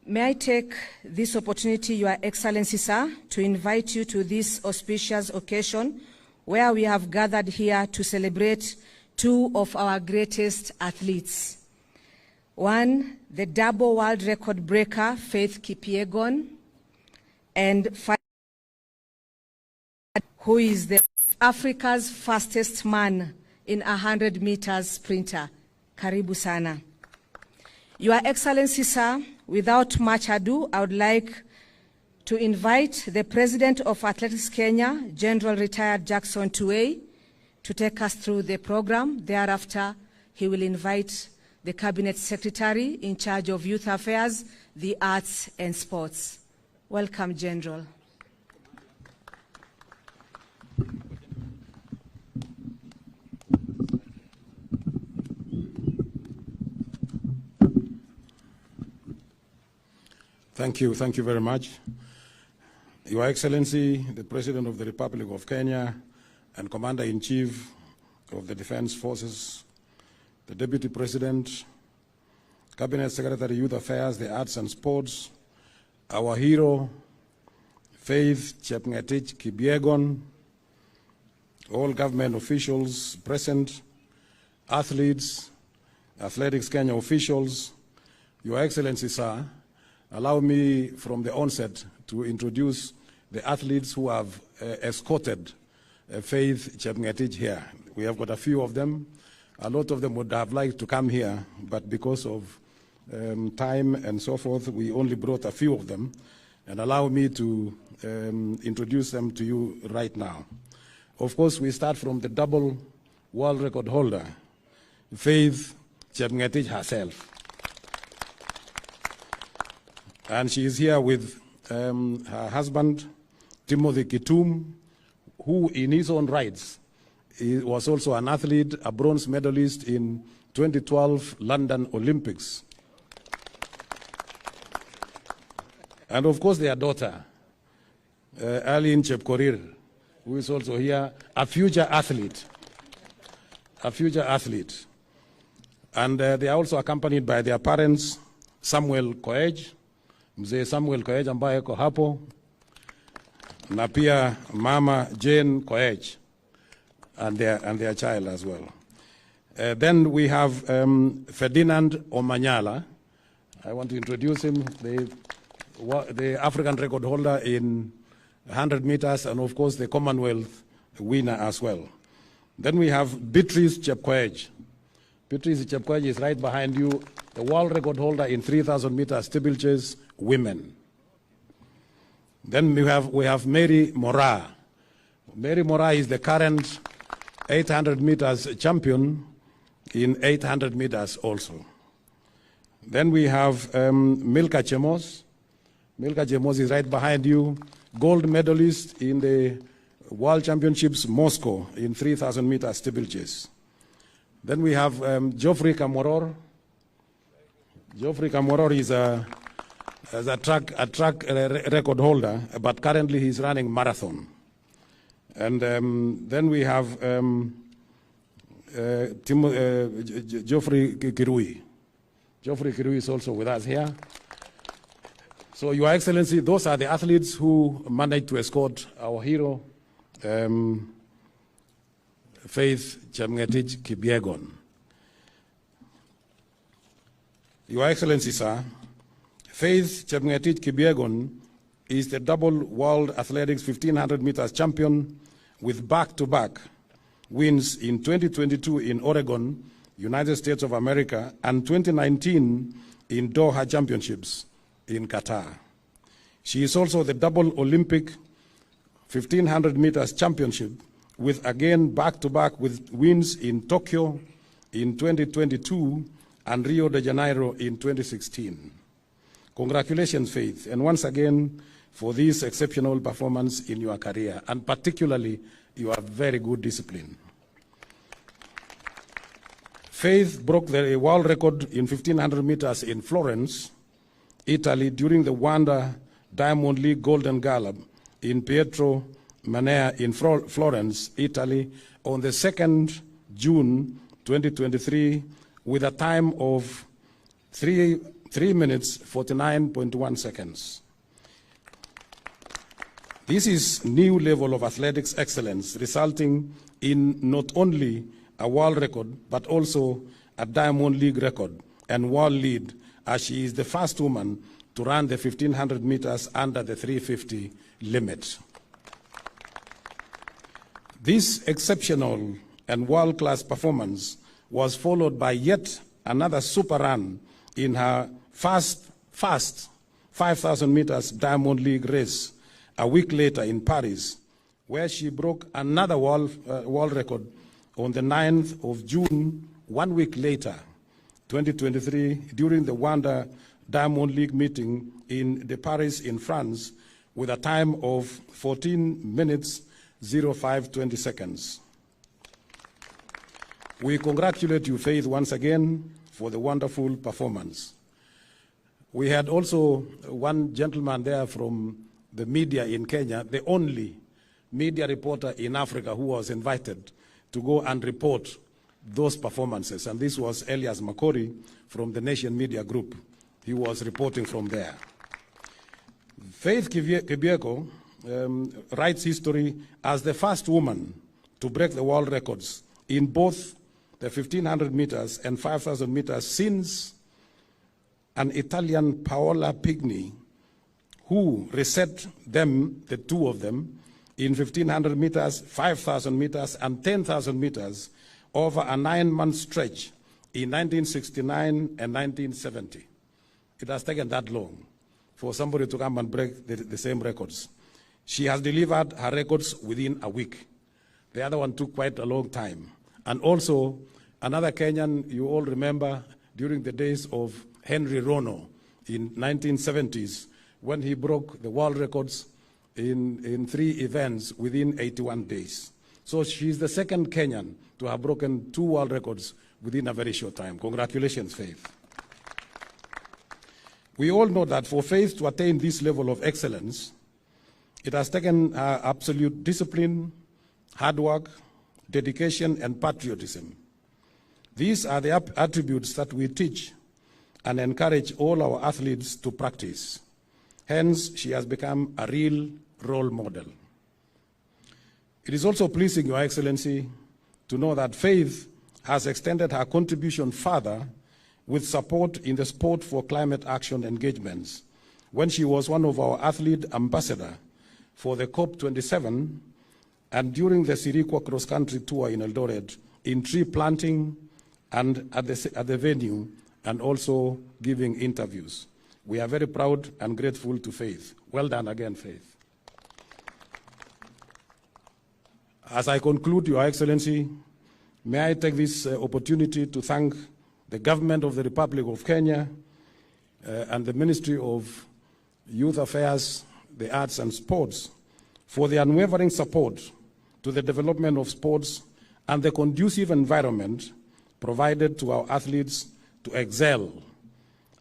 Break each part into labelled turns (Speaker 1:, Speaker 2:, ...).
Speaker 1: May I take this opportunity, Your Excellency, sir, to invite you to this auspicious occasion where we have gathered here to celebrate two of our greatest athletes. One, the double world record breaker, Faith Kipyegon, and who is Africa's fastest man in 100 meters sprinter. Karibu sana. Your Excellency, sir, without much ado, I would like to invite the President of Athletics Kenya, General Retired Jackson Tuwei, to take us through the program. Thereafter, he will invite the Cabinet Secretary in charge of Youth Affairs, the Arts and Sports. Welcome, General.
Speaker 2: Thank you very much. Your Excellency, the President of the Republic of Kenya and Commander-in-Chief of the Defense Forces, the Deputy President, Cabinet Secretary, Youth Affairs, the Arts and Sports, our hero, Faith Chepngetich Kipyegon, all government officials present, athletes, Athletics Kenya officials, Your Excellency, sir, allow me from the onset to introduce the athletes who have escorted Faith Chepngetich here. We have got a few of them. A lot of them would have liked to come here, but because of time and so forth, we only brought a few of them. And allow me to introduce them to you right now. Of course, we start from the double world record holder, Faith Chepngetich herself. And she is here with her husband, Timothy Kitum, who in his own rights was also an athlete, a bronze medalist in 2012 London Olympics. And of course their daughter, Aline Chepkorir, who is also here, a future athlete. And they are also accompanied by their parents, Samuel Koech, Mzee Samuel Koech ambaye yuko hapo, na pia Mama Jane Koech and their child as well. Then we have Ferdinand Omanyala. I want to introduce him, the African record holder in 100 meters and of course the Commonwealth winner as well. Then we have Beatrice Chepkoech. Beatrice Chepkoech is right behind you, the world record holder in 3,000 meters steeplechase women. Then we have Mary Moraa. Mary Moraa is the current 800 meters champion in 800 meters also. Then we have Milka Chemos. Milka Chemos is right behind you, gold medalist in the World Championships Moscow in 3,000 meters steeplechase. Then we have Geoffrey Kamworor. Geoffrey Kamworor is a track record holder, but currently he's running marathon. And then we have Geoffrey Kirui. Geoffrey Kirui is also with us here. So, Your Excellency, those are the athletes who managed to escort our hero, Faith Chepngetich Kipyegon. Your Excellency, sir, Faith Chepngetich Kipyegon is the double world athletics 1500 meters champion with back-to-back wins in 2022 in Oregon, United States of America, and 2019 in Doha Championships in Qatar. She is also the double Olympic 1500 meters championship with again back-to-back with wins in Tokyo in 2022 and Rio de Janeiro in 2016. Congratulations, Faith, and once again for this exceptional performance in your career, and particularly your very good discipline. Faith broke the world record in 1500 meters in Florence, Italy, during the Wanda Diamond League Golden Gala in Pietro Manea in Florence, Italy, on the 2nd June 2023, with a time of 3 3 minutes 49.1 seconds. This is new level of athletics excellence, resulting in not only a world record, but also a Diamond League record and world lead, as she is the first woman to run the 1,500 meters under the 350 limit. This exceptional and world-class performance was followed by yet another super run in her fast 5,000 meters Diamond League race a week later in Paris, where she broke another world record on the 9th of June, 1 week later, 2023, during the Wanda Diamond League meeting in Paris in France, with a time of 14 minutes 05:20 seconds. We congratulate you, Faith, once again for the wonderful performance. We had also one gentleman there from the media in Kenya, the only media reporter in Africa who was invited to go and report those performances, and this was Elias Makori from the Nation Media Group. He was reporting from there. Faith Kipyegon writes history as the first woman to break the world records in both the 1,500 meters and 5,000 meters since an Italian Paola Pigni, who reset them, the two of them, in 1,500 meters, 5,000 meters, and 10,000 meters over a 9-month stretch in 1969 and 1970. It has taken that long for somebody to come and break the same records. She has delivered her records within a week. The other one took quite a long time. And also, another Kenyan, you all remember, during the days of Henry Rono in 1970s, when he broke the world records in 3 events within 81 days. So she's the second Kenyan to have broken 2 world records within a very short time. Congratulations, Faith. We all know that for Faith to attain this level of excellence, it has taken absolute discipline, hard work, dedication, and patriotism. These are the attributes that we teach and encourage all our athletes to practice. Hence, she has become a real role model. It is also pleasing, Your Excellency, to know that Faith has extended her contribution further with support in the Sport for Climate Action engagements when she was one of our athlete ambassadors for the COP27 and during the Sirikwa cross-country tour in Eldoret in tree planting and at the venue, and also giving interviews. We are very proud and grateful to Faith. Well done again, Faith. As I conclude, Your Excellency, may I take this opportunity to thank the government of the Republic of Kenya and the Ministry of Youth Affairs, the Arts and Sports for the unwavering support to the development of sports and the conducive environment provided to our athletes to excel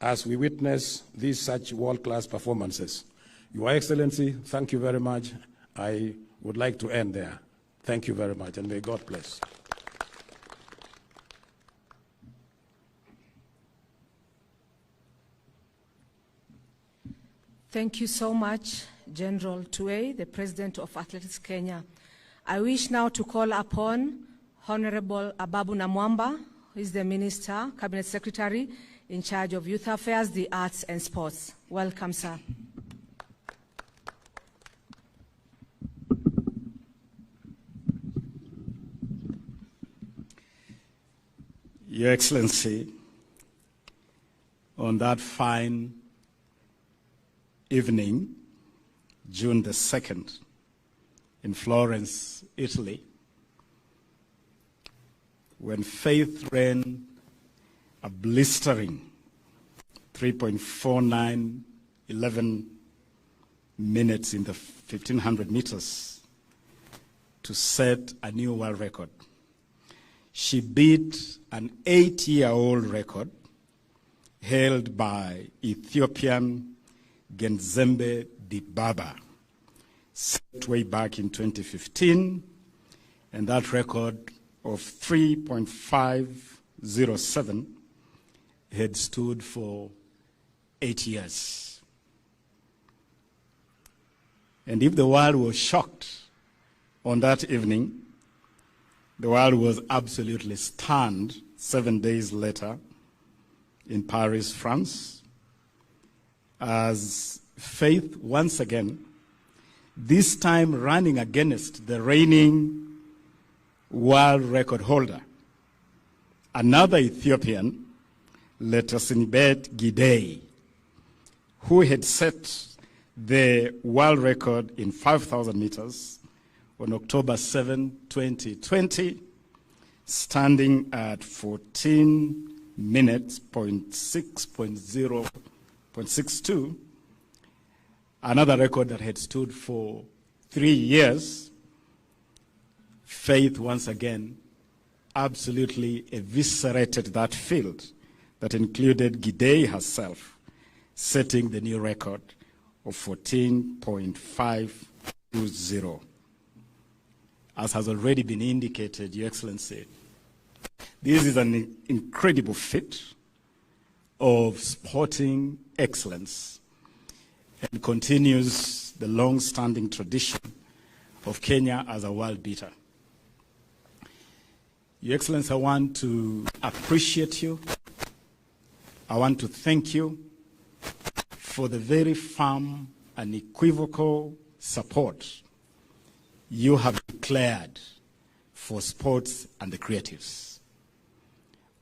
Speaker 2: as we witness these such world-class performances. Your Excellency, thank you very much. I would like to end there. Thank you very much, and may God bless.
Speaker 1: Thank you so much, General Tuwei, the President of Athletics Kenya. I wish now to call upon Honorable Ababu Namwamba, who is the Minister, Cabinet Secretary, in charge of Youth Affairs, the Arts and Sports. Welcome, sir.
Speaker 3: Your Excellency, on that fine evening, June the 2nd, in Florence, Italy, when Faith ran a blistering 3.4911 minutes in the 1,500 meters to set a new world record. She beat an 8-year-old record held by Ethiopian Genzembe Dibaba, set way back in 2015, and that record of 3.507 had stood for 8 years. And if the world was shocked on that evening, the world was absolutely stunned 7 days later in Paris, France, as Faith once again, this time running against the reigning world record holder, another Ethiopian, Letesenibet Gidey, who had set the world record in 5,000 meters on October 7, 2020, standing at 14 minutes, 0.62, another record that had stood for 3 years. Faith once again absolutely eviscerated that field that included Gidey herself, setting the new record of 14.520. As has already been indicated, Your Excellency, this is an incredible feat of sporting excellence and continues the long-standing tradition of Kenya as a world beater. Your Excellency, I want to appreciate you. I want to thank you for the very firm and equivocal support you have declared for sports and the creatives.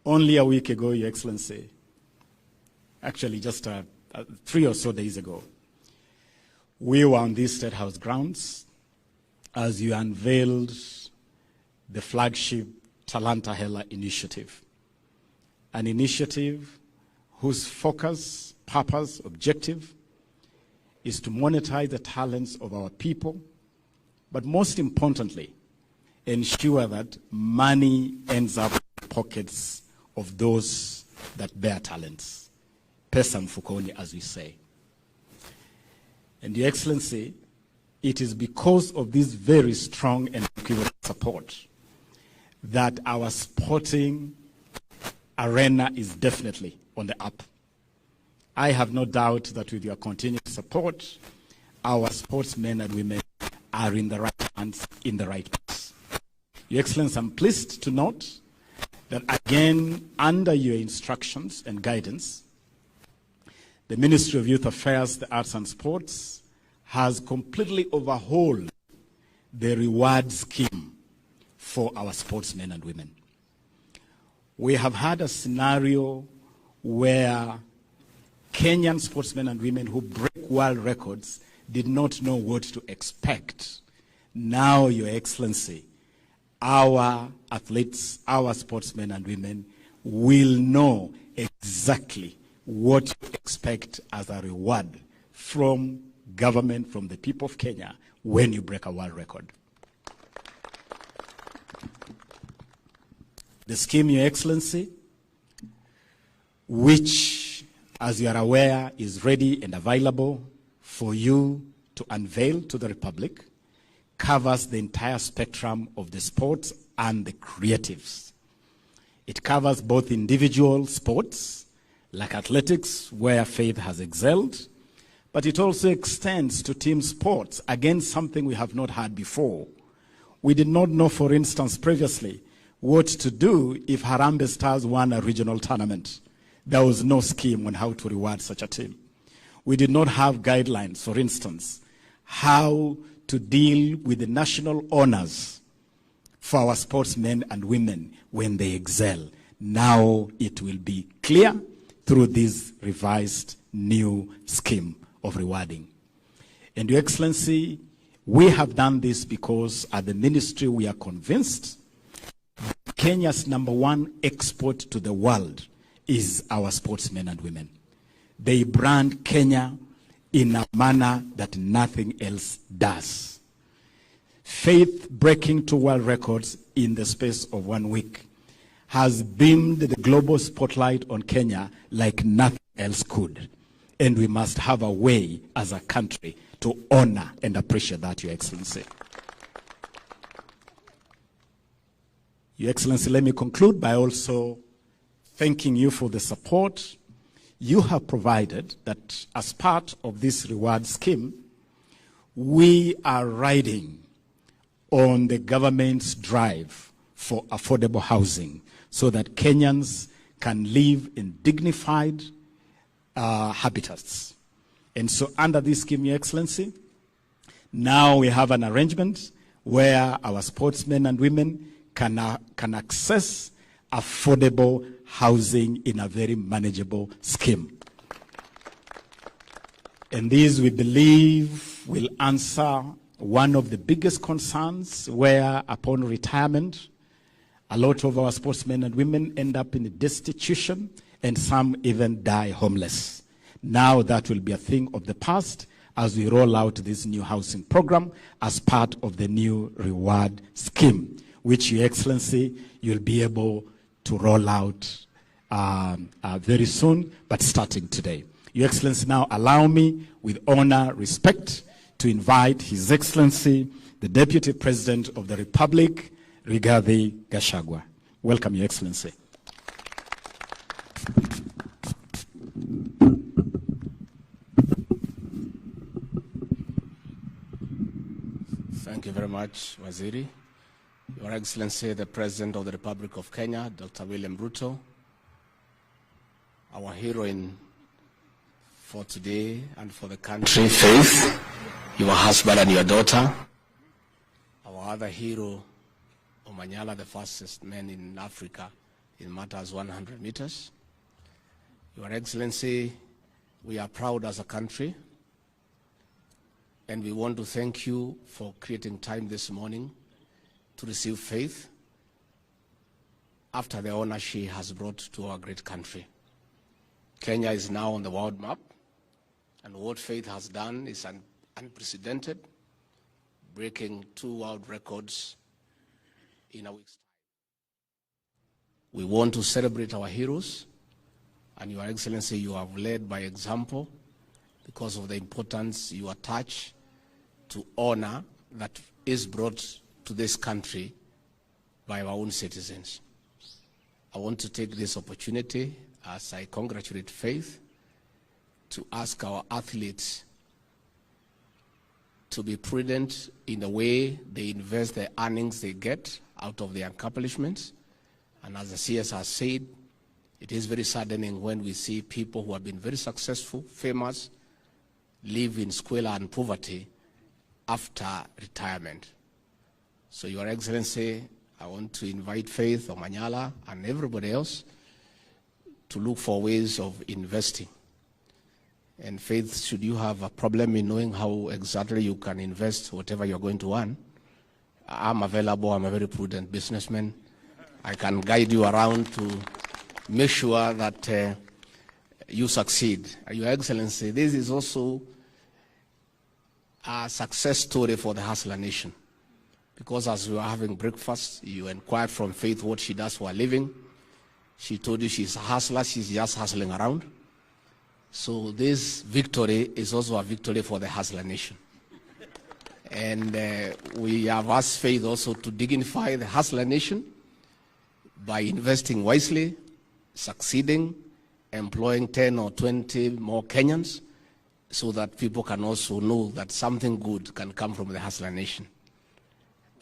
Speaker 3: Only a week ago, Your Excellency, actually just 3 or so days ago, we were on these State House grounds as you unveiled the flagship Talanta Hela initiative, an initiative whose focus, purpose, objective is to monetize the talents of our people, but most importantly, ensure that money ends up in the pockets of those that bear talents. Pesa mfukoni, as we say. And Your Excellency, it is because of this very strong and equivocal support that our sporting arena is definitely on the up. I have no doubt that with your continued support, our sportsmen and women are in the right hands, in the right place. Your Excellency, I'm pleased to note that again, under your instructions and guidance, the Ministry of Youth Affairs, the Arts and Sports has completely overhauled the reward scheme for our sportsmen and women. We have had a scenario where Kenyan sportsmen and women who break world records did not know what to expect. Now, Your Excellency, our athletes, our sportsmen and women will know exactly what to expect as a reward from government, from the people of Kenya, when you break a world record. The scheme, Your Excellency, which, as you are aware, is ready and available for you to unveil to the Republic, covers the entire spectrum of the sports and the creatives. It covers both individual sports, like athletics, where Faith has excelled, but it also extends to team sports, again, something we have not had before. We did not know, for instance, previously, what to do if Harambee Stars won a regional tournament. There was no scheme on how to reward such a team. We did not have guidelines, for instance, how to deal with the national honors for our sportsmen and women when they excel. Now it will be clear through this revised new scheme of rewarding. And Your Excellency, we have done this because at the ministry we are convinced Kenya's #1 export to the world is our sportsmen and women. They brand Kenya in a manner that nothing else does. Faith breaking 2 world records in the space of 1 week has beamed the global spotlight on Kenya like nothing else could. And we must have a way as a country to honor and appreciate that, Your Excellency. Your Excellency, let me conclude by also thanking you for the support you have provided that as part of this reward scheme, we are riding on the government's drive for affordable housing so that Kenyans can live in dignified habitats. And so under this scheme, Your Excellency, now we have an arrangement where our sportsmen and women can access affordable housing in a very manageable scheme. And this, we believe, will answer one of the biggest concerns where upon retirement, a lot of our sportsmen and women end up in destitution and some even die homeless. Now that will be a thing of the past as we roll out this new housing program as part of the new reward scheme, which, Your Excellency, you'll be able to roll out very soon, but starting today. Your Excellency, now allow me, with honor, respect, to invite His Excellency, the Deputy President of the Republic, Rigathi Gachagua. Welcome, Your Excellency.
Speaker 4: Thank you very much, Waziri. Your Excellency, the President of the Republic of Kenya, Dr. William Ruto, our heroine for today and for the country, Faith, your husband and your daughter, our other hero, Omanyala, the fastest man in Africa in matters 100 meters. Your Excellency, we are proud as a country, and we want to thank you for creating time this morning to receive Faith after the honor she has brought to our great country. Kenya is now on the world map, and what Faith has done is unprecedented, breaking 2 world records in a week's time. We want to celebrate our heroes, and Your Excellency, you have led by example because of the importance you attach to honor that is brought to this country by our own citizens. I want to take this opportunity, as I congratulate Faith, to ask our athletes to be prudent in the way they invest the earnings they get out of their accomplishments. And as the CS has said, it is very saddening when we see people who have been very successful, famous, live in squalor and poverty after retirement. So, Your Excellency, I want to invite Faith Omanyala and everybody else to look for ways of investing. And Faith, should you have a problem in knowing how exactly you can invest whatever you're going to earn, I'm available. I'm a very prudent businessman. I can guide you around to make sure that you succeed. Your Excellency, this is also a success story for the Hustler Nation. Because as we were having breakfast, you inquired from Faith what she does for a living. She told you she's a hustler, she's just hustling around. So this victory is also a victory for the Hustler Nation. And we have asked Faith also to dignify the Hustler Nation by investing wisely, succeeding, employing 10 or 20 more Kenyans, so that people can also know that something good can come from the Hustler Nation.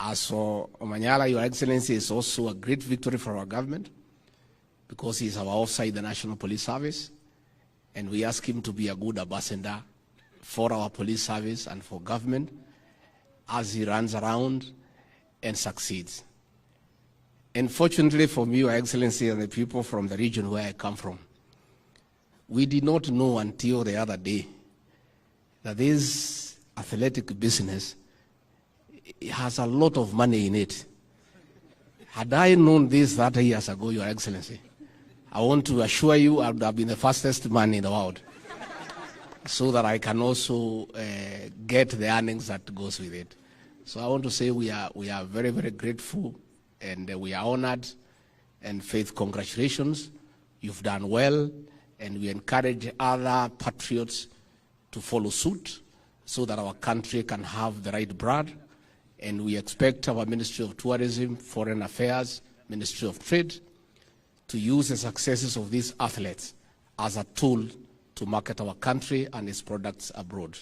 Speaker 4: As for Omanyala, Your Excellency, is also a great victory for our government because he's our outside the National Police Service, and we ask him to be a good ambassador for our police service and for government as he runs around and succeeds. And fortunately for me, Your Excellency, and the people from the region where I come from, we did not know until the other day that this athletic business has a lot of money in it. Had I known this 30 years ago, Your Excellency, I want to assure you I would have been the fastest man in the world so that I can also get the earnings that goes with it. So I want to say we are very, very grateful, and we are honored. And Faith, congratulations. You've done well, and we encourage other patriots to follow suit so that our country can have the right blood. And we expect our Ministry of Tourism, Foreign Affairs, Ministry of Trade to use the successes of these athletes as a tool to market our country and its products abroad.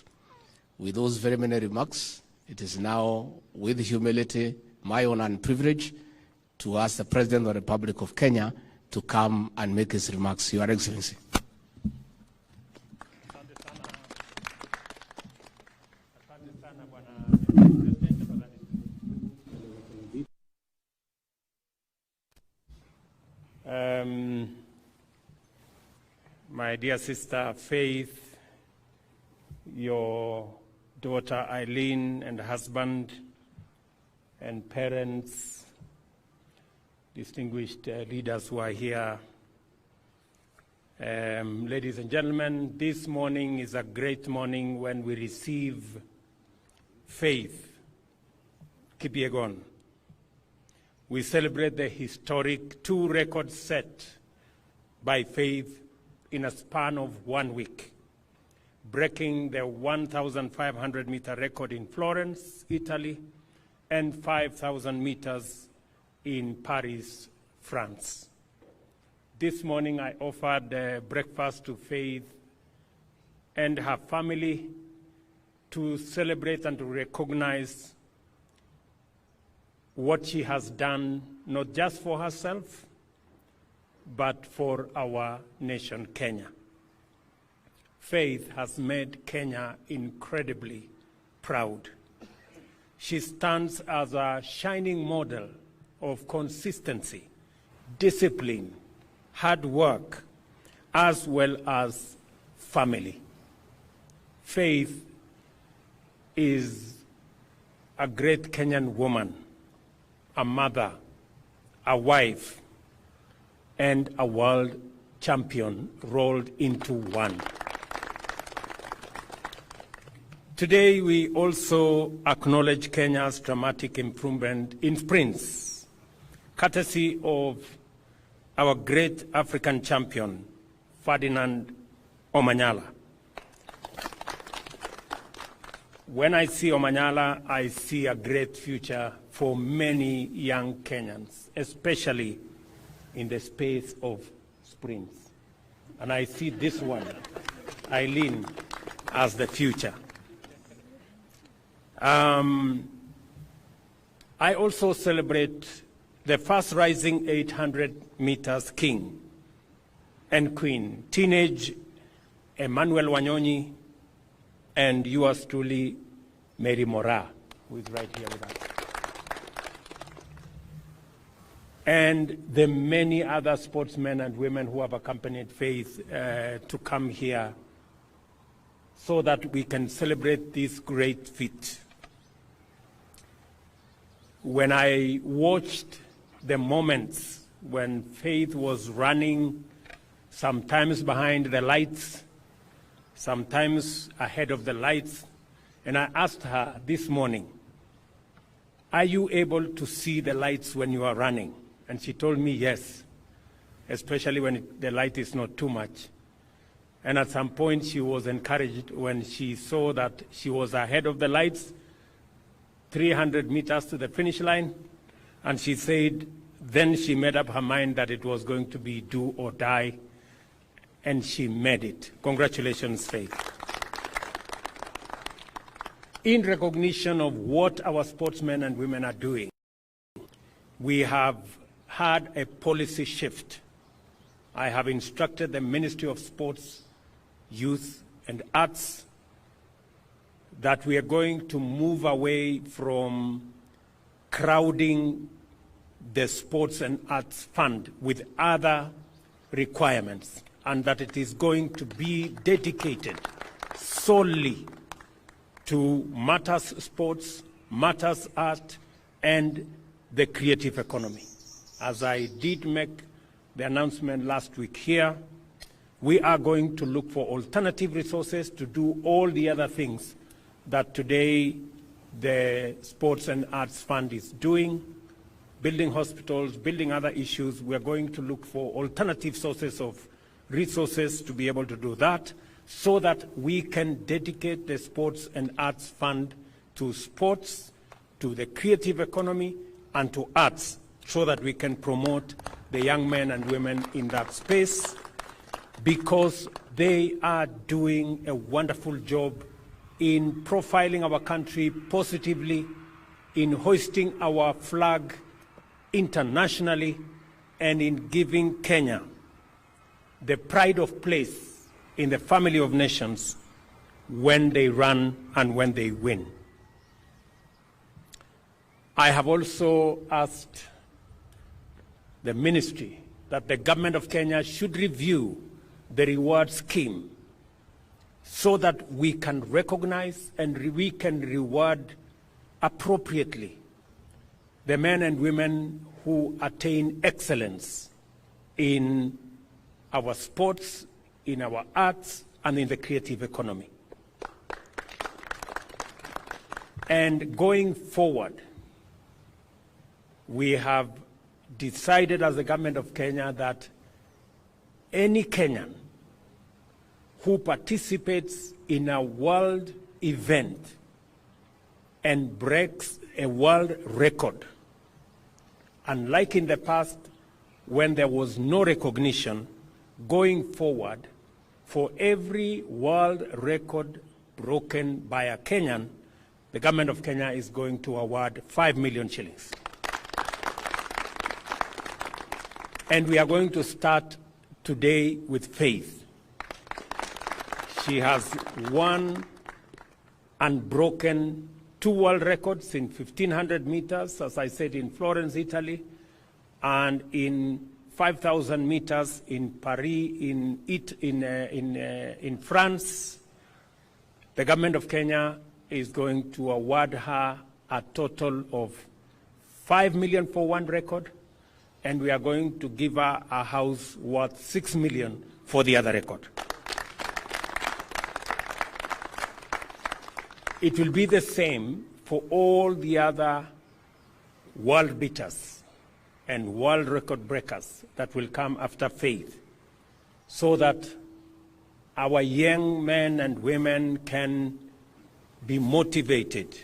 Speaker 4: With those very many remarks, it is now with humility, my honor and privilege, to ask the President of the Republic of Kenya to come and make his remarks. Your Excellency.
Speaker 5: My dear sister Faith, your daughter Eileen and husband and parents, distinguished leaders who are here, ladies and gentlemen, this morning is a great morning when we receive Faith Kipyegon. We celebrate the historic 2 records set by Faith in a span of 1 week, breaking the 1,500-meter record in Florence, Italy, and 5,000 meters in Paris, France. This morning I offered breakfast to Faith and her family to celebrate and to recognize what she has done, not just for herself, but for our nation, Kenya. Faith has made Kenya incredibly proud. She stands as a shining model of consistency, discipline, hard work, as well as family. Faith is a great Kenyan woman, a mother, a wife, and a world champion rolled into one. Today, we also acknowledge Kenya's dramatic improvement in sprints, courtesy of our great African champion, Ferdinand Omanyala. When I see Omanyala, I see a great future for many young Kenyans, especially in the space of sprints. And I see this one, Eileen, as the future. I also celebrate the first rising 800 meters king and queen, teenage Emmanuel Wanyonyi, and yours truly, Mary Mora, who is right here with us. And the many other sportsmen and women who have accompanied Faith to come here so that we can celebrate this great feat. When I watched the moments when Faith was running, sometimes behind the lights, sometimes ahead of the lights, and I asked her this morning, are you able to see the lights when you are running? And she told me yes, especially when the light is not too much. And at some point she was encouraged when she saw that she was ahead of the lights, 300 meters to the finish line, and she said then she made up her mind that it was going to be do or die, and she made it. Congratulations, Faith. In recognition of what our sportsmen and women are doing, we have had a policy shift. I have instructed the Ministry of Sports, Youth and Arts that we are going to move away from crowding the Sports and Arts Fund with other requirements, and that it is going to be dedicated solely to matters sports, matters art, and the creative economy. As I did make the announcement last week here, we are going to look for alternative resources to do all the other things that today the Sports and Arts Fund is doing, building hospitals, building other issues. We are going to look for alternative sources of resources to be able to do that, so that we can dedicate the Sports and Arts Fund to sports, to the creative economy, and to arts, so that we can promote the young men and women in that space. because they are doing a wonderful job in profiling our country positively, in hoisting our flag internationally, and in giving Kenya the pride of place in the family of nations when they run and when they win. I have also asked the ministry that the government of Kenya should review the reward scheme so that we can recognize and we can reward appropriately the men and women who attain excellence in our sports, in our arts, and in the creative economy. And going forward, we have decided as the government of Kenya that any Kenyan who participates in a world event and breaks a world record, unlike in the past when there was no recognition, going forward, for every world record broken by a Kenyan, the government of Kenya is going to award 5 million shillings. And we are going to start today with Faith. She has won and broken 2 world records in 1,500 meters, as I said, in Florence, Italy, and in 5,000 meters in Paris, in France. The government of Kenya is going to award her a total of 5 million for 1 record, and we are going to give her a house worth 6 million for the other record. It will be the same for all the other world beaters and world record breakers that will come after Faith, so that our young men and women can be motivated,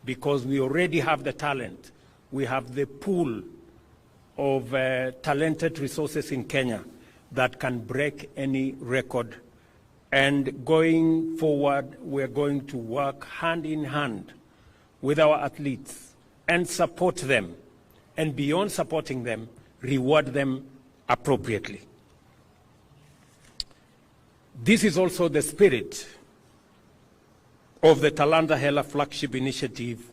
Speaker 5: because we already have the talent. We have the pool of talented resources in Kenya that can break any record. And going forward, we're going to work hand in hand with our athletes and support them. And beyond supporting them, reward them appropriately. This is also the spirit of the Talanta Hela flagship initiative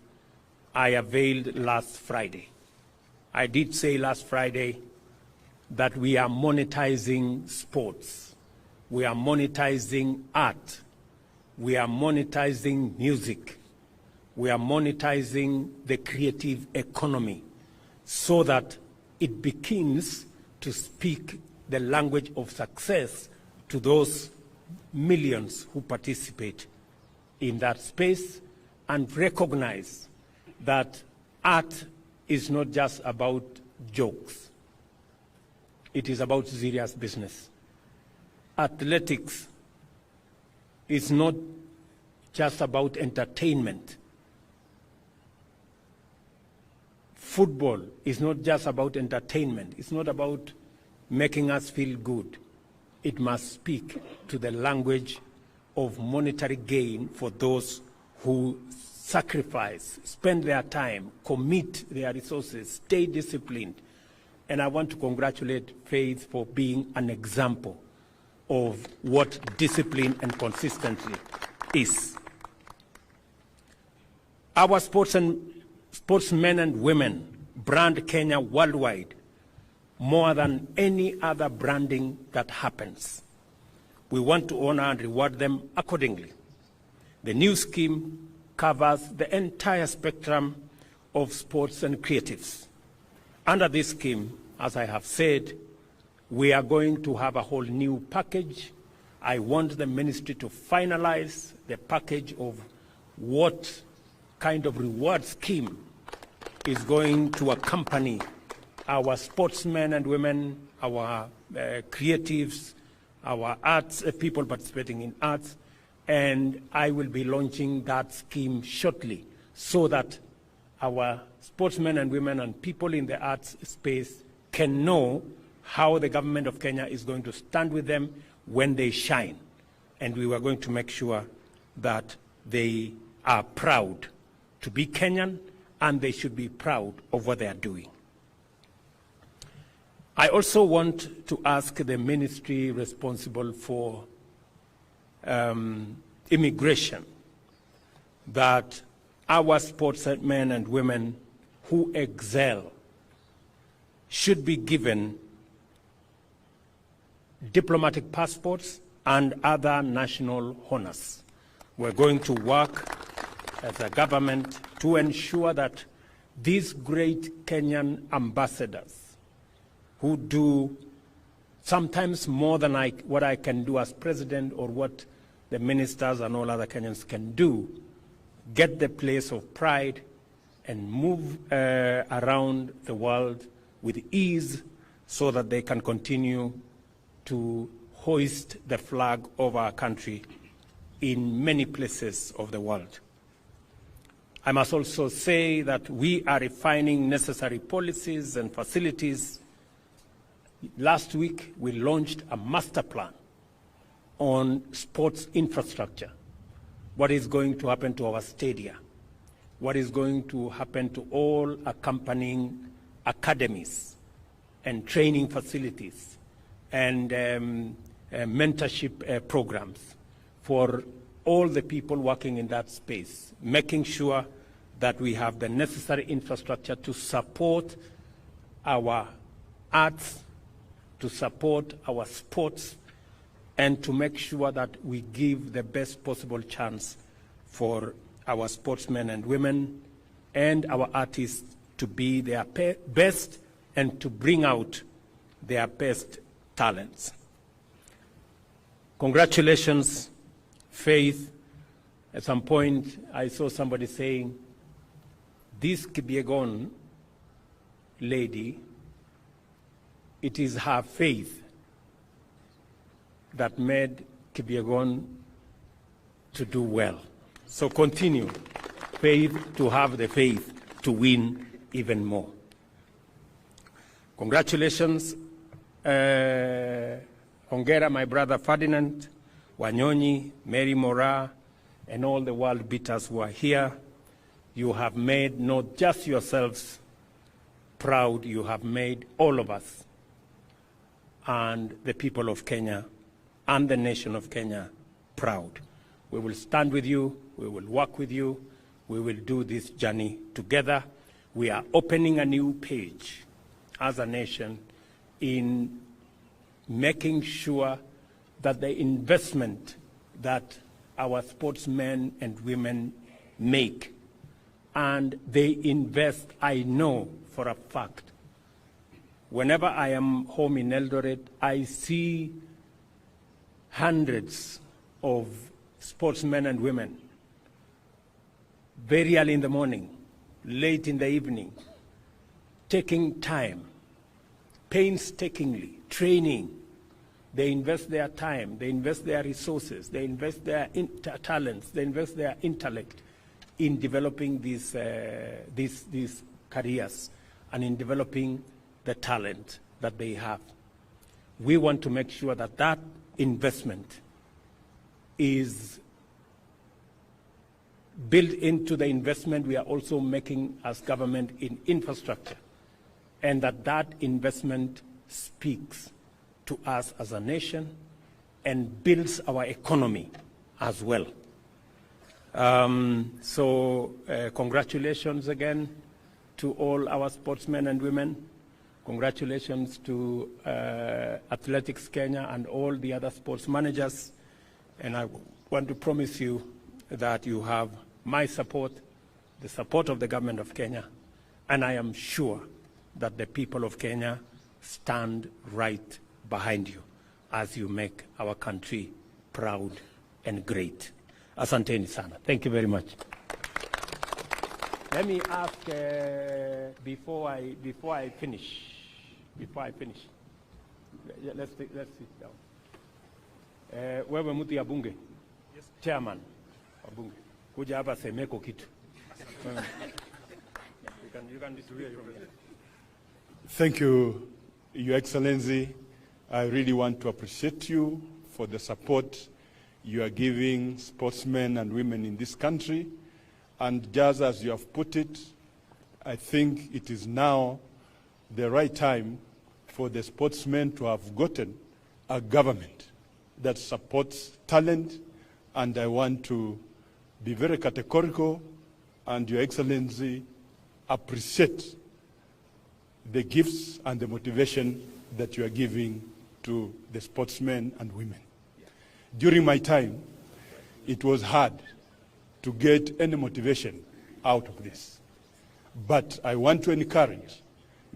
Speaker 5: I availed last Friday. I did say last Friday that we are monetizing sports. We are monetizing art. We are monetizing music. We are monetizing the creative economy so that it begins to speak the language of success to those millions who participate in that space, and recognize that art is not just about jokes. It is about serious business. Athletics is not just about entertainment. Football is not just about entertainment. It's not about making us feel good. It must speak to the language of monetary gain for those who sacrifice, spend their time, commit their resources, stay disciplined. And I want to congratulate Faith for being an example of what discipline and consistency is. Our sportsmen and women brand Kenya worldwide more than any other branding that happens. We want to honor and reward them accordingly. The new scheme covers the entire spectrum of sports and creatives. Under this scheme, as I have said, we are going to have a whole new package. I want the ministry to finalize the package of what kind of reward scheme is going to accompany our sportsmen and women, our creatives, our arts, people participating in arts, and I will be launching that scheme shortly so that our sportsmen and women and people in the arts space can know how the government of Kenya is going to stand with them when they shine. And we were going to make sure that they are proud to be Kenyan, and they should be proud of what they are doing. I also want to ask the ministry responsible for immigration that our sportsmen and women who excel should be given diplomatic passports and other national honors. We're going to work as a government to ensure that these great Kenyan ambassadors who do sometimes more than what I can do as president or what the ministers and all other Kenyans can do, get the place of pride and move around the world with ease so that they can continue to hoist the flag of our country in many places of the world. I must also say that we are refining necessary policies and facilities. Last week, we launched a master plan on sports infrastructure. What is going to happen to our stadia? What is going to happen to all accompanying academies and training facilities and mentorship programs for all the people working in that space, making sure that we have the necessary infrastructure to support our arts, to support our sports, and to make sure that we give the best possible chance for our sportsmen and women and our artists to be their best and to bring out their best talents. Congratulations, Faith. At some point, I saw somebody saying, this kipyegon lady, it is her faith that made kipyegon to do well. So continue, Faith, to have the faith to win even more. Congratulations, Hongera, my brother Ferdinand, Wanyonyi, Mary Mora, and all the world beaters who are here. You have made not just yourselves proud, you have made all of us and the people of Kenya and the nation of Kenya proud. We will stand with you, we will work with you, we will do this journey together. We are opening a new page as a nation in making sure that the investment that our sportsmen and women make, and they invest, I know for a fact. Whenever I am home in Eldoret, I see hundreds of sportsmen and women very early in the morning, late in the evening, taking time, painstakingly, training. They invest their time, they invest their resources, they invest their talents, they invest their intellect in developing these careers and in developing the talent that they have. We want to make sure that that investment is built into the investment we are also making as government in infrastructure, and that that investment speaks to us as a nation and builds our economy as well. Congratulations again to all our sportsmen and women. Congratulations to Athletics Kenya and all the other sports managers. And I want to promise you that you have my support, the support of the government of Kenya, and I am sure that the people of Kenya stand right behind you as you make our country proud and great. Asanteni sana. Thank you very much. Let me ask before I finish. Let's sit down. Wewe mtu ya bunge? Yes. Chairman wa bunge. Kuja hapa semeko kitu. You can distribute from here.
Speaker 6: Thank you, Your Excellency, I really want to appreciate you for the support you are giving sportsmen and women in this country. And just as you have put it, I think it is now the right time for the sportsmen to have gotten a government that supports talent. And I want to be very categorical, and Your Excellency, appreciate the gifts and the motivation that you are giving to the sportsmen and women. During my time, it was hard to get any motivation out of this. But I want to encourage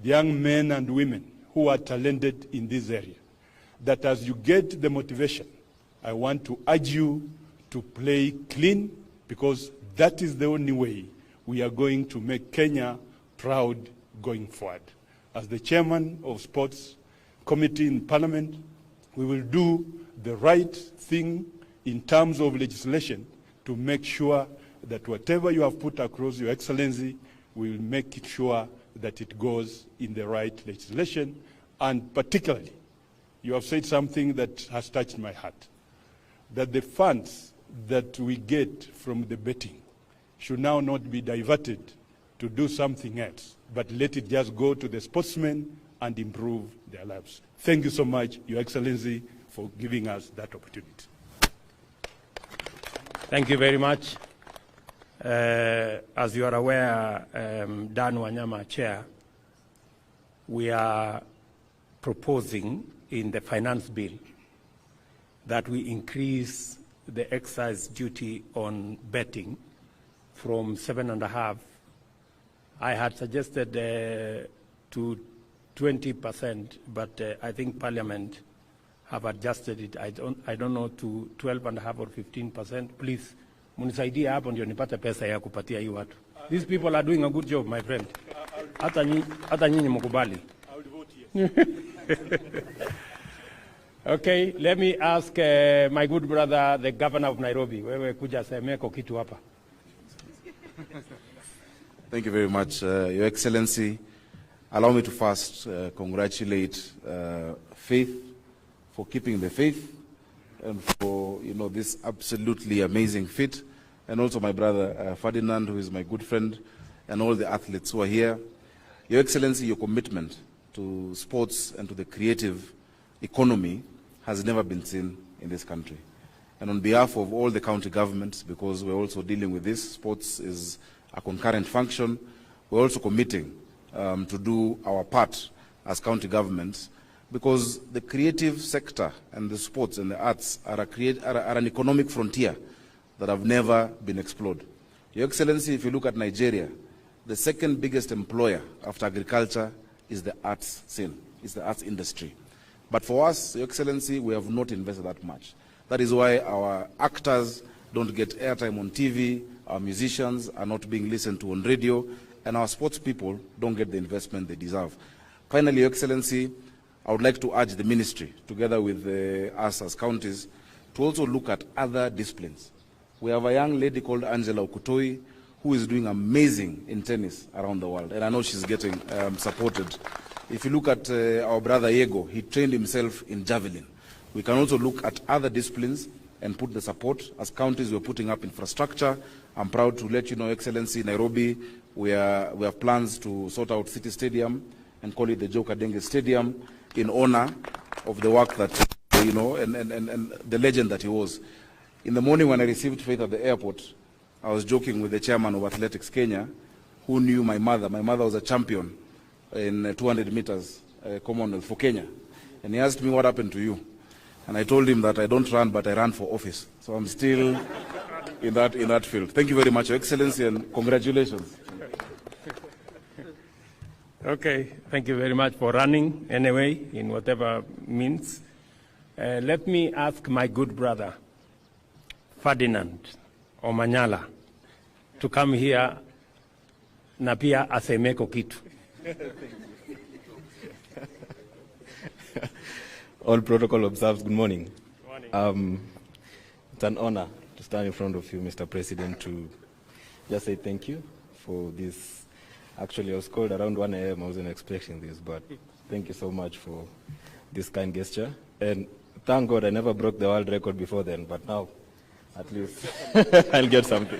Speaker 6: the young men and women who are talented in this area, that as you get the motivation, I want to urge you to play clean, because that is the only way we are going to make Kenya proud going forward. As the chairman of Sports Committee in Parliament, we will do the right thing in terms of legislation to make sure that whatever you have put across, Your Excellency, we will make it sure that it goes in the right legislation. And particularly, you have said something that has touched my heart, that the funds that we get from the betting should now not be diverted to do something else, but let it just go to the sportsmen and improve their lives. Thank you so much, Your Excellency, for giving us that opportunity.
Speaker 5: Thank you very much. As you are aware, Dan Wanyama, Chair, we are proposing in the finance bill that we increase the excise duty on betting from 7.5%. I had suggested to 20%, but I think Parliament have adjusted it. I don't know, to 12.5% or 15%. Please, munisaidie hapo ndio nipate pesa ya kupatia hii watu. These people are doing a good job, my friend. Hata nyinyi mkubali. Okay, let me ask my good brother, the governor of Nairobi. Wewe kuja semeko kitu hapa.
Speaker 7: Thank you very much, Your Excellency. Allow me to first congratulate Faith for keeping the faith and for this absolutely amazing feat, and also my brother Ferdinand, who is my good friend, and all the athletes who are here. Your Excellency, your commitment to sports and to the creative economy has never been seen in this country. And on behalf of all the county governments, because we're also dealing with this, sports is a concurrent function, we're also committing to do our part as county governments, because the creative sector and the sports and the arts are an economic frontier that have never been explored. Your Excellency, if you look at Nigeria, the second biggest employer after agriculture is the arts scene, is the arts industry. But for us, Your Excellency, we have not invested that much. That is why our actors don't get airtime on TV, our musicians are not being listened to on radio, and our sports people don't get the investment they deserve. Finally, Your Excellency, I would like to urge the ministry, together with us as counties, to also look at other disciplines. We have a young lady called Angela Okutoi, who is doing amazing in tennis around the world, and I know she's getting supported. If you look at our brother Yego, he trained himself in javelin. We can also look at other disciplines and put the support. As counties, we're putting up infrastructure. I'm proud to let you know, Excellency, Nairobi, we have plans to sort out City Stadium and call it the Joe Kadenge Stadium in honor of the work that, and the legend that he was. In the morning when I received Faith at the airport, I was joking with the chairman of Athletics Kenya, who knew my mother. My mother was a champion in 200 meters Commonwealth for Kenya. And he asked me, what happened to you? And I told him that I don't run, but I ran for office. So I'm still in that field. Thank you very much, Your Excellency, and congratulations.
Speaker 5: Okay, thank you very much for running anyway, in whatever means. Let me ask my good brother, Ferdinand Omanyala, to come here na pia asemeko kitu.
Speaker 8: All protocol observed. Good morning.
Speaker 5: Good morning.
Speaker 8: It's an honor to stand in front of you, Mr. President, to just say thank you for this. Actually, I was called around 1 a.m. I wasn't expecting this, but Thank you so much for this kind gesture. And thank God I never broke the world record before then, but now at least I'll get something.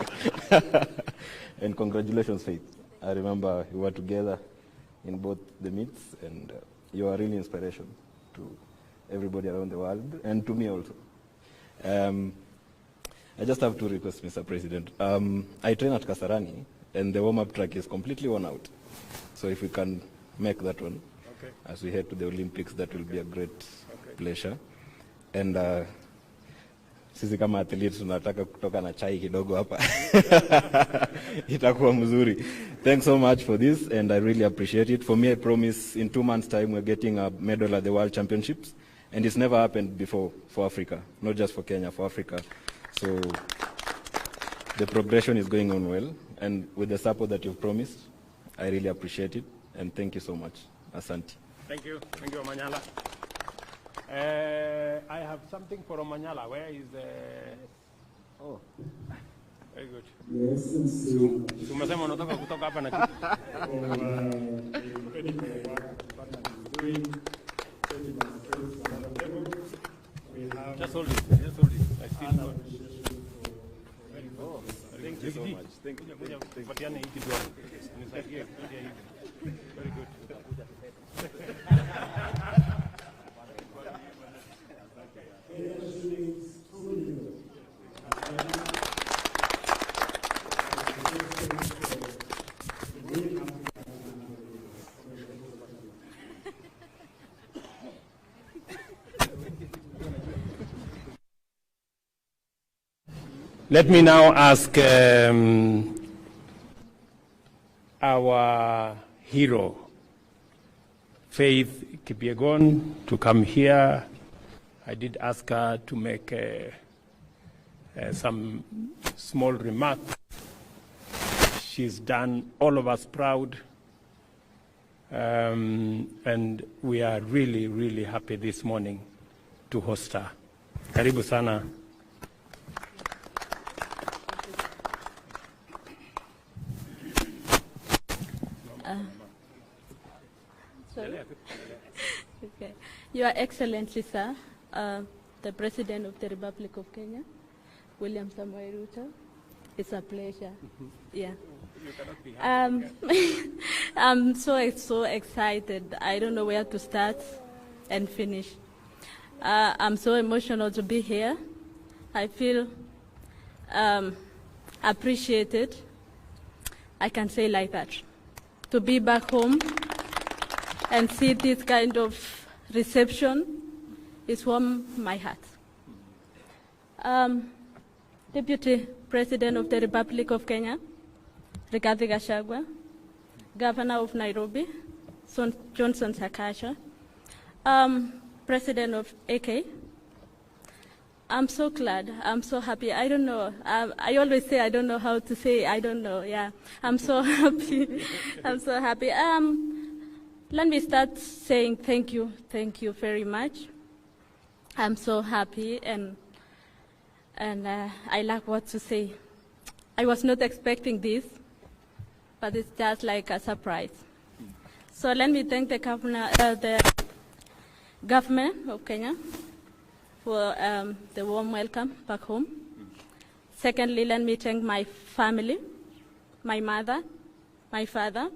Speaker 8: And congratulations, Faith. I remember we were together in both the meets, and you are really inspiration to everybody around the world, and to me also. I just have two requests, Mr. President. I train at Kasarani, and the warm-up track is completely worn out. So if we can make that one, okay, as we head to the Olympics, that will be a great pleasure. And sisi kama athletes tunataka kutoka na chai kidogo hapa. Itakuwa mzuri. Thanks so much for this, and I really appreciate it. For me, I promise in 2 months' time we're getting a medal at the World Championships, and it's never happened before for Africa, not just for Kenya, for Africa. So the progression is going on well, and with the support that you've promised, I really appreciate it, and thank you so much. Asante.
Speaker 5: Thank you, Omanyala. I have something for Omanyala. Where is the... Oh, very good.
Speaker 9: Yes,
Speaker 5: Umesema unataka kutoka hapa na kitu. Just hold it. I still got it. Oh, thank you so much. Thank you. Very good. Let me now ask our hero, Faith Kipyegon, to come here. I did ask her to make some small remarks. She's done all of us proud, and we are really, really happy this morning to host her. Karibu sana.
Speaker 10: Okay. Your Excellency, sir, the President of the Republic of Kenya, William Samoei Ruto, it's a pleasure. Yeah. I'm so excited. I don't know where to start and finish. I'm so emotional to be here. I feel appreciated. I can say like that. To be back home and see this kind of reception is warm my heart. Deputy President of the Republic of Kenya, Rigathi Gachagua, Governor of Nairobi, Johnson Sakaja, President of AK, I'm so glad, I'm so happy. I don't know, I always say I don't know how to say, I don't know, yeah. I'm so happy, I'm so happy. Let me start saying thank you very much. I'm so happy, and I lack what to say. I was not expecting this, but it's just like a surprise. So let me thank the government of Kenya for the warm welcome back home. Secondly, let me thank my family, my mother, my father,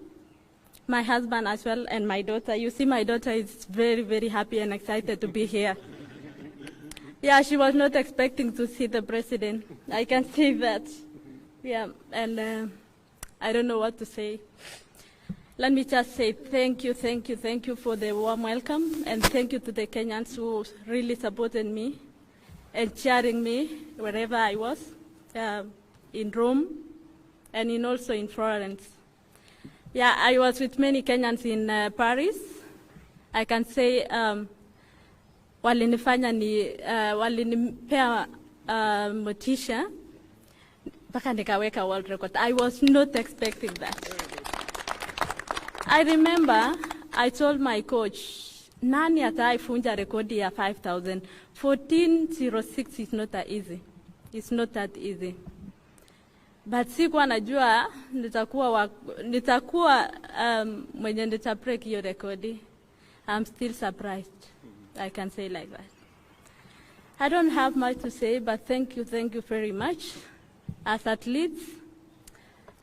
Speaker 10: my husband as well, and my daughter. You see, my daughter is very, very happy and excited to be here. Yeah, she was not expecting to see the president. I can say that. Yeah, and I don't know what to say. Let me just say thank you for the warm welcome, and thank you to the Kenyans who really supported me and cheering me wherever I was, in Rome and also in Florence. Yeah, I was with many Kenyans in Paris. I can say walinipea motisha mpaka nikaweka world record. I was not expecting that. I remember I told my coach, nani ataifunja rekodi ya 5,000? 14:06 is not that easy. It's not that easy. But sikuwa najua nitakuwa mwenye nita break hiyo rekodi. I'm still surprised. I can say like that. I don't have much to say, but thank you very much. As athletes,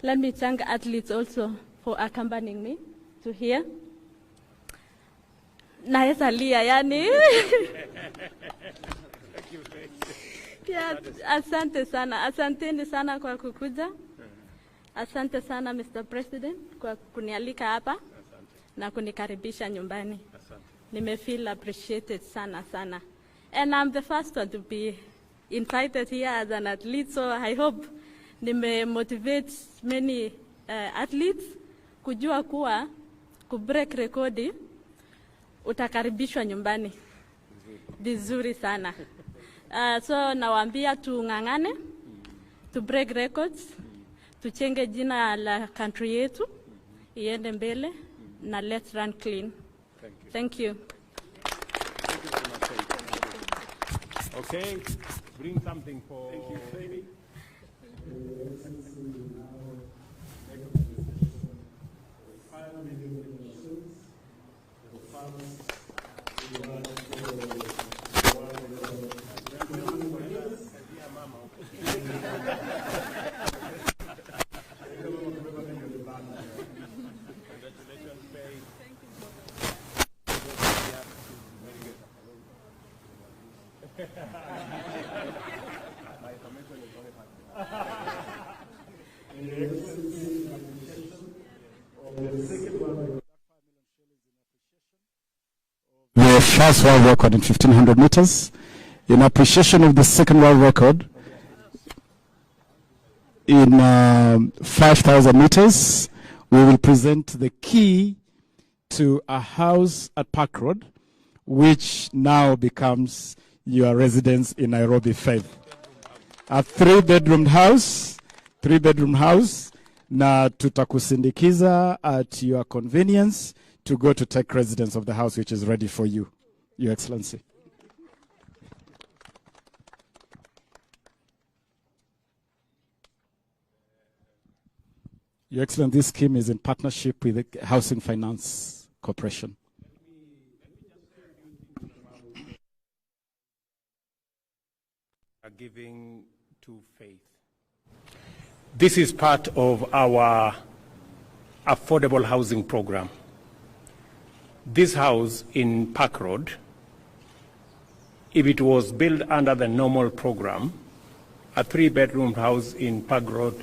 Speaker 10: let me thank athletes also for accompanying me to here. Naweza lia yani. Yeah, asante sana. Asanteni sana kwa kukuja. Asante sana Mr. President kwa kunialika hapa na kunikaribisha nyumbani. Feel appreciated sana sana. And I'm the first one to be invited here as an athlete, so I hope motivate many athletes kujua kuwa kubreak rekodi utakaribishwa nyumbani. Vizuri sana. So nawaambia tung'ang'ane, to break records, tuchenge jina la country yetu, iende mbele, na let's run clean. Thank you.
Speaker 5: Okay, bring something for... Thank you,
Speaker 3: The first world record in 1500 meters, in appreciation of the second world record in 5000 meters, we will present the key to a house at Park Road, which now becomes your residence in Nairobi 5. A three-bedroom house, na tutakusindikiza at your convenience to go to take residence of the house, which is ready for you, Your Excellency. Your Excellency, this scheme is in partnership with the Housing Finance Corporation.
Speaker 5: Giving to faith. This is part of our affordable housing program. This house in Park Road, if it was built under the normal program, a three-bedroom house in Park Road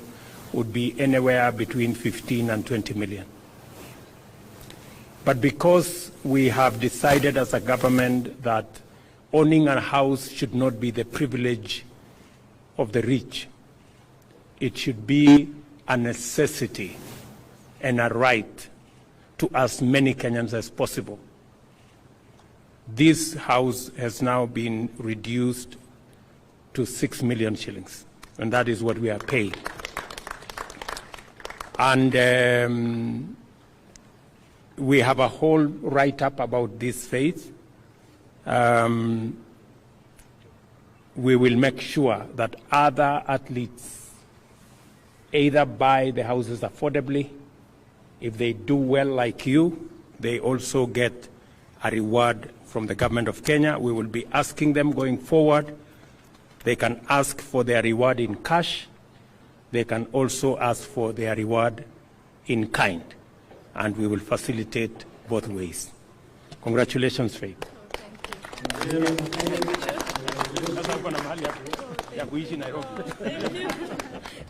Speaker 5: would be anywhere between 15 and 20 million. But because we have decided as a government that owning a house should not be the privilege of the rich, it should be a necessity and a right to as many Kenyans as possible. This house has now been reduced to 6 million shillings, and that is what we are paying. And we have a whole write-up about this faith. We will make sure that other athletes either buy the houses affordably. If they do well like you, they also get a reward from the government of Kenya. We will be asking them going forward. They can ask for their reward in cash. They can also ask for their reward in kind. And we will facilitate both ways. Congratulations, Faith.
Speaker 10: Thank you.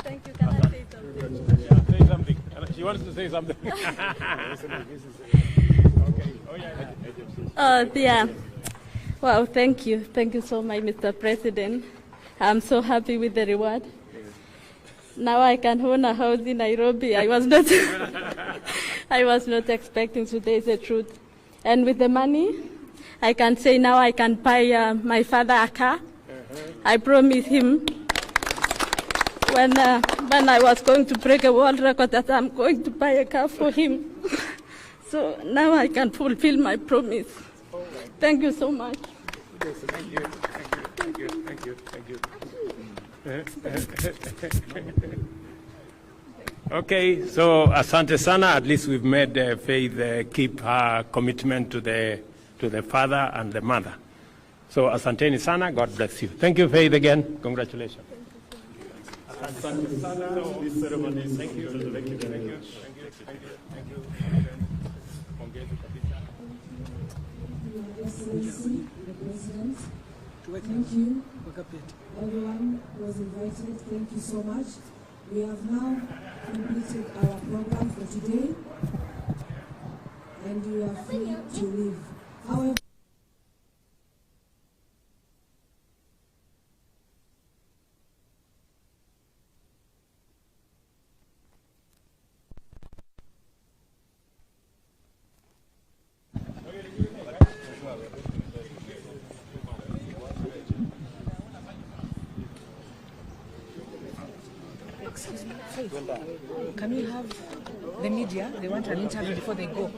Speaker 10: Thank you. Can I say something?
Speaker 5: Yeah, say something. She wants to say something. Okay.
Speaker 10: Yeah. Wow, thank you. Thank you so much, Mr. President. I'm so happy with the reward. Now I can own a house in Nairobi. I was not expecting, so there's the truth. And with the money, I can say now I can buy my father a car. I promised him when I was going to break a world record that I'm going to buy a car for him. So now I can fulfill my promise. Thank you so much.
Speaker 5: Thank you. Thank you. Thank you. Thank you. Thank you. Okay, so asante sana. At least we've made Faith keep her commitment to the father and the mother. So asanteni sana. God bless you. Thank you, Faith, again. Congratulations. Asante sana. This ceremony is thank you. Thank you. Thank you. Thank you. Thank you. Thank you.
Speaker 9: Your Excellency, the President, thank you. Everyone was invited, thank you so much. We have now completed our program for today, and you are free to leave. However,
Speaker 1: Can we have the media? They want an interview before they go.